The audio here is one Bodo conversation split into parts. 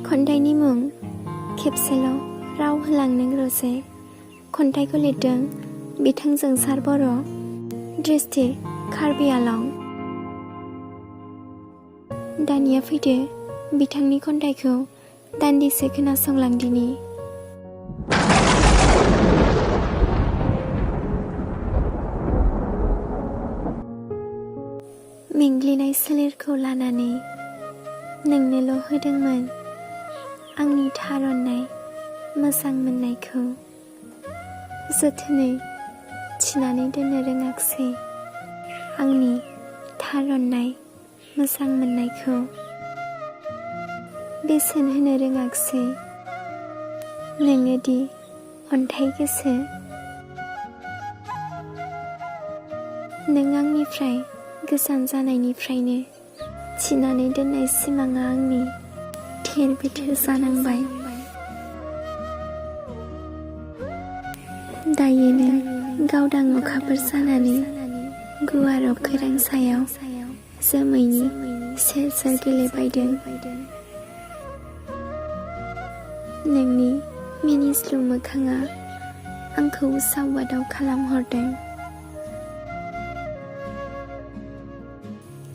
खन्थाइनि मुं खेबसेल' राव होलांनों रजे। खन्थाइखौ लिरदों बिथां जोंसार बर'। डिस्ट्रिक्ट कार्बि आलं। दानिया फैदो बिथांनि खन्थाइखौ दान्दिसे खोनासंलांदिनि। मेंग्लिनाय सोलेरखौ लानानै नोंनोल' होदोंमोन आंनि थार अननाय मोजां मोननायखौ। जोथोनै थिनानै दोननो रोङाखसै आंनि थार अननाय मोजां मोननायखौ। बेसेन होनो रोङाखसै नोङो दि अन्थाइ गोसो। नों आंनिफ्राय गोजान जानायनिफ्रायनो थिनानै दोननाय सिमाङा आंनि थेर बेथेर जानांबाय। दायो नों गावदां अखाफोर जानानै गुवार अख्रां सायाव जोमैनि सेर सेर गेलेबायदों। नोंनि मिनिस्लु मोखाङा आंखौ सावगादाव खालामहरदों।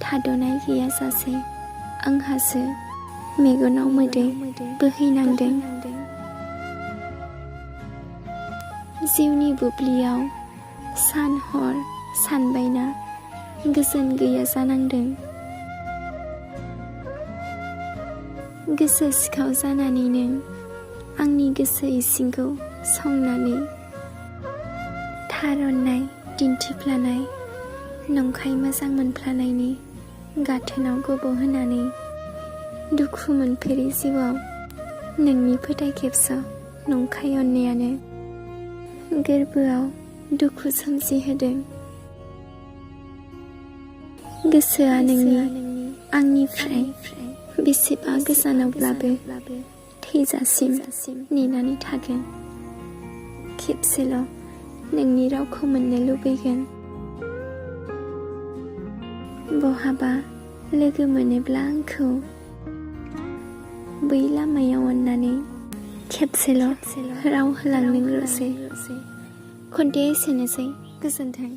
थाद'नाय गैयाजासे आंहासो मेगनाव मोदै बोहैनांदों। जिउनि बुब्लियाव सान हर सानबायना गोजोन गैया जानांदों। गोसो सिखाव जानानै नों आंनि गोसो इसिंखौ संनानै थार अननाय दिन्थिफ्लानाय नंखाय मोजां मोनफ्लानायनि गाथोनाव गब'होनानै दुखु मोनफेरै जिउआव नोंनि फोथाय खेबस' नंखाय अननायानो गोरबोआव दुखु सोमजिहोदों। गोसोआ नोंनि आंनिफ्राय बेसेबा गोजानावब्लाबो थैजासिम नेनानै थागोन। खेबसेल' नोंनि रावखौ मोननो लुबैगोन। बहाबा लोगो मोनोब्ला आंखौ बै लामायाव अननानै खेबसेल' राव होलांनों रजे। खन्थाइया एसेनोसै। गोजोन्थों।